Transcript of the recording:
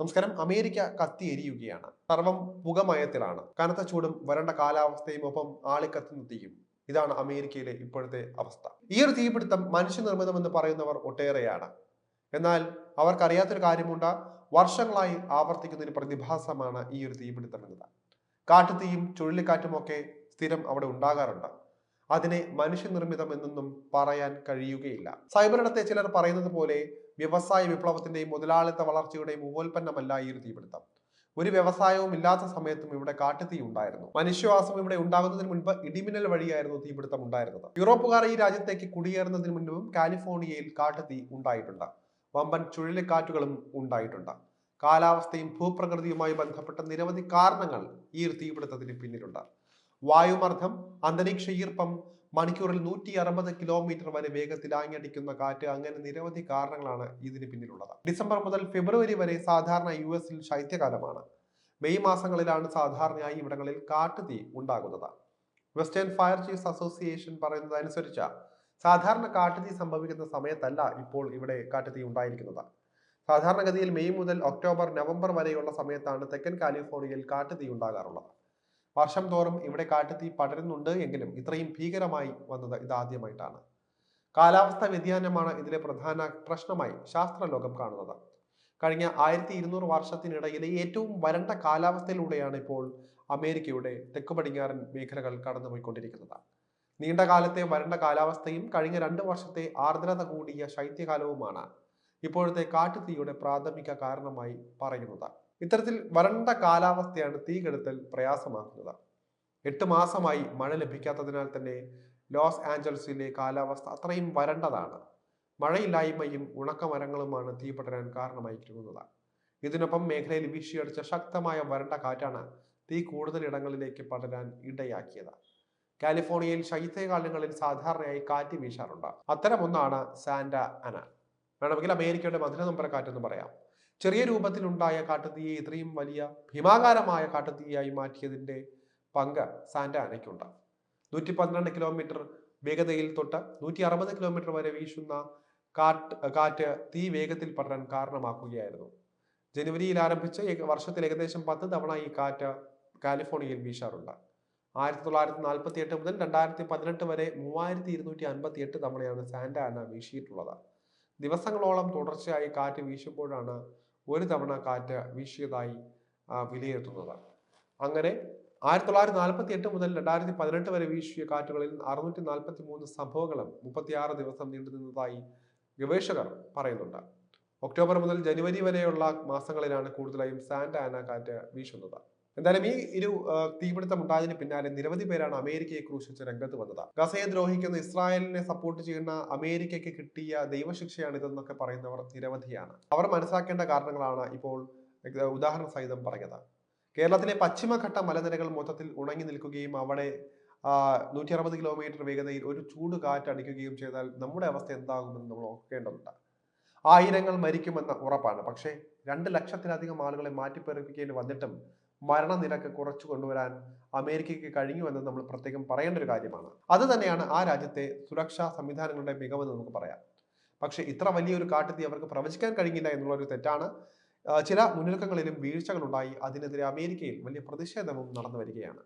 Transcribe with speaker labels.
Speaker 1: നമസ്കാരം. അമേരിക്ക കത്തിയെരിയുകയാണ്. സർവം പുകമയത്തിലാണ്. കനത്ത ചൂടും വരണ്ട കാലാവസ്ഥയും ഒപ്പം ആളിക്കത്തുന്ന തീയും. ഇതാണ് അമേരിക്കയിലെ ഇപ്പോഴത്തെ അവസ്ഥ. ഈ ഒരു തീപിടുത്തം മനുഷ്യനിർമ്മിതമെന്ന് പറയുന്നവർ ഒട്ടേറെയാണ്. എന്നാൽ അവർക്കറിയാത്തൊരു കാര്യമുണ്ട്. വർഷങ്ങളായി ആവർത്തിക്കുന്ന ഒരു പ്രതിഭാസമാണ് ഈ ഒരു തീപിടുത്തം എന്നത്. കാട്ടുതീയും ചുഴലിക്കാറ്റും ഒക്കെ സ്ഥിരം അവിടെ ഉണ്ടാകാറുണ്ട്. അതിനെ മനുഷ്യനിർമ്മിതം എന്നൊന്നും പറയാൻ കഴിയുകയില്ല. സൈബറിടത്തെ ചിലർ പറയുന്നത് പോലെ വ്യവസായ വിപ്ലവത്തിന്റെയും മുതലാളിത്ത വളർച്ചയുടെയും ഉപോൽപ്പന്നമല്ല ഈ ഒരു തീപിടുത്തം. ഒരു വ്യവസായവും ഇല്ലാത്ത സമയത്തും ഇവിടെ കാട്ടുതീ ഉണ്ടായിരുന്നു. മനുഷ്യവാസം ഇവിടെ ഉണ്ടാകുന്നതിന് മുൻപ് ഇടിമിന്നൽ വഴിയായിരുന്നു തീപിടുത്തം ഉണ്ടായിരുന്നത്. യൂറോപ്പുകാർ ഈ രാജ്യത്തേക്ക് കുടിയേറുന്നതിന് മുൻപും കാലിഫോർണിയയിൽ കാട്ടുതീ ഉണ്ടായിട്ടുണ്ട്. വമ്പൻ ചുഴലിക്കാറ്റുകളും ഉണ്ടായിട്ടുണ്ട്. കാലാവസ്ഥയും ഭൂപ്രകൃതിയുമായി ബന്ധപ്പെട്ട നിരവധി കാരണങ്ങൾ ഈ ഒരു തീപിടുത്തത്തിന് പിന്നിലുണ്ട്. വായുമർദ്ദം, അന്തരീക്ഷ ഈർപ്പം, മണിക്കൂറിൽ 160 കിലോമീറ്റർ വരെ വേഗത്തിൽ ആഞ്ഞടിക്കുന്ന കാറ്റ്, അങ്ങനെ നിരവധി കാരണങ്ങളാണ് ഇതിന് പിന്നിലുള്ളത്. ഡിസംബർ മുതൽ ഫെബ്രുവരി വരെ സാധാരണ US ശൈത്യകാലമാണ്. മെയ് മാസങ്ങളിലാണ് സാധാരണയായി ഇവിടങ്ങളിൽ കാട്ടുതീ ഉണ്ടാകുന്നത്. വെസ്റ്റേൺ ഫയർ ചീഫ്സ് അസോസിയേഷൻ പറയുന്നതനുസരിച്ച് സാധാരണ കാട്ടുതീ സംഭവിക്കുന്ന സമയത്തല്ല ഇപ്പോൾ ഇവിടെ കാട്ടുതീ ഉണ്ടായിരിക്കുന്നത്. സാധാരണഗതിയിൽ മെയ് മുതൽ ഒക്ടോബർ, നവംബർ വരെയുള്ള സമയത്താണ് തെക്കൻ കാലിഫോർണിയയിൽ കാട്ടുതീ ഉണ്ടാകാറുള്ളത്. വർഷം തോറും ഇവിടെ കാട്ടുതീ പടരുന്നുണ്ട് എങ്കിലും ഇത്രയും ഭീകരമായി വന്നത് ഇതാദ്യമായിട്ടാണ്. കാലാവസ്ഥാ വ്യതിയാനമാണ് ഇതിലെ പ്രധാന പ്രശ്നമായി ശാസ്ത്രലോകം കാണുന്നത്. കഴിഞ്ഞ 1200 വർഷത്തിനിടയിലെ ഏറ്റവും വരണ്ട കാലാവസ്ഥയിലൂടെയാണ് ഇപ്പോൾ അമേരിക്കയുടെ തെക്കു പടിഞ്ഞാറൻ മേഖലകൾ കടന്നുപോയിക്കൊണ്ടിരിക്കുന്നത്. നീണ്ടകാലത്തെ വരണ്ട കാലാവസ്ഥയും കഴിഞ്ഞ 2 വർഷത്തെ ആർദ്രത കൂടിയ ശൈത്യകാലവുമാണ് ഇപ്പോഴത്തെ കാട്ടുതീയുടെ പ്രാഥമിക കാരണമായി പറയുന്നത്. ഇത്തരത്തിൽ വരണ്ട കാലാവസ്ഥയാണ് തീകെടുത്തൽ പ്രയാസമാക്കുന്നത്. 8 മാസമായി മഴ ലഭിക്കാത്തതിനാൽ തന്നെ ലോസ് ആഞ്ചൽസിലെ കാലാവസ്ഥ അത്രയും വരണ്ടതാണ്. മഴയില്ലായ്മയും ഉണക്കമരങ്ങളുമാണ് തീ പടരാൻ കാരണമായിരിക്കുന്നത്. ഇതിനൊപ്പം മേഖലയിൽ വീശിയടിച്ച ശക്തമായ വരണ്ട കാറ്റാണ് തീ കൂടുതൽ ഇടങ്ങളിലേക്ക് പടരാൻ ഇടയാക്കിയത്. കാലിഫോർണിയയിൽ ശൈത്യകാലങ്ങളിൽ സാധാരണയായി കാറ്റ് വീശാറുണ്ട്. അത്തരമൊന്നാണ് സാന്റ അന. വേണമെങ്കിൽ അമേരിക്കയുടെ മധുരനൊമ്പര കാറ്റെന്ന് പറയാം. ചെറിയ രൂപത്തിലുണ്ടായ കാട്ടുതീയെ ഇത്രയും വലിയ ഭീമാകാരമായ കാട്ടുതീയായി മാറ്റിയതിന്റെ പങ്ക് സാന്റ അനയ്ക്കുണ്ട്. 112 കിലോമീറ്റർ വേഗതയിൽ തൊട്ട് 160 കിലോമീറ്റർ വരെ വീശുന്ന കാറ്റ് തീ വേഗത്തിൽ പടരാൻ കാരണമാക്കുകയായിരുന്നു. ജനുവരിയിൽ ആരംഭിച്ച് വർഷത്തിൽ ഏകദേശം 10 തവണ ഈ കാറ്റ് കാലിഫോർണിയയിൽ വീശാറുണ്ട്. 1948 മുതൽ 2018 വരെ 3258 തവണയാണ് സാന്റ അന വീശിയിട്ടുള്ളത്. ദിവസങ്ങളോളം തുടർച്ചയായി കാറ്റ് വീശുമ്പോഴാണ് ഒരു തവണ കാറ്റ് വീശിയതായി വിലയിരുത്തുന്നത്. അങ്ങനെ 1948 മുതൽ 2018 വരെ വീശിയ കാറ്റുകളിൽ 643 സംഭവങ്ങളും 36 ദിവസം നീണ്ടു നിന്നതായി ഗവേഷകർ പറയുന്നുണ്ട്. ഒക്ടോബർ മുതൽ ജനുവരി വരെയുള്ള മാസങ്ങളിലാണ് കൂടുതലായും സാന്റ അന കാറ്റ് വീശുന്നത്. എന്തായാലും ഈ ഒരു തീപിടുത്തം ഉണ്ടായതിന് പിന്നാലെ നിരവധി പേരാണ് അമേരിക്കയെ ക്രൂശിച്ച് രംഗത്ത് വന്നത്. ഗസയെ ദ്രോഹിക്കുന്ന ഇസ്രായേലിനെ സപ്പോർട്ട് ചെയ്യുന്ന അമേരിക്കയ്ക്ക് കിട്ടിയ ദൈവശിക്ഷയാണിതെന്നൊക്കെ പറയുന്നവർ നിരവധിയാണ്. അവർ മനസ്സിലാക്കേണ്ട കാരണങ്ങളാണ് ഇപ്പോൾ ഉദാഹരണ സഹിതം പറഞ്ഞത്. കേരളത്തിലെ പശ്ചിമഘട്ട മലനിരകൾ മൊത്തത്തിൽ ഉണങ്ങി നിൽക്കുകയും അവിടെ 160 കിലോമീറ്റർ വേഗതയിൽ ഒരു ചൂട് കാറ്റ് അടിക്കുകയും ചെയ്താൽ നമ്മുടെ അവസ്ഥ എന്താകുമെന്ന് നമ്മൾ ഓർക്കേണ്ടതുണ്ട്. ആയിരങ്ങൾ മരിക്കുമെന്ന ഉറപ്പാണ്. പക്ഷേ 2 ലക്ഷത്തിലധികം ആളുകളെ മാറ്റിപ്പെറിപ്പിക്കേണ്ടി വന്നിട്ടും മരണനിരക്ക് കുറച്ചു കൊണ്ടുവരാൻ അമേരിക്കയ്ക്ക് കഴിഞ്ഞുവെന്ന് നമ്മൾ പ്രത്യേകം പറയേണ്ട ഒരു കാര്യമാണ്. അത് തന്നെയാണ് ആ രാജ്യത്തെ സുരക്ഷാ സംവിധാനങ്ങളുടെ മികവെന്ന് നമുക്ക് പറയാം. പക്ഷെ ഇത്ര വലിയൊരു കാട്ടുതീ അവർക്ക് പ്രവചിക്കാൻ കഴിഞ്ഞില്ല എന്നുള്ളൊരു തെറ്റാണ്. ചില മുന്നൊരുക്കങ്ങളിലും വീഴ്ചകളുണ്ടായി. അതിനെതിരെ അമേരിക്കയിൽ വലിയ പ്രതിഷേധവും നടന്നു വരികയാണ്.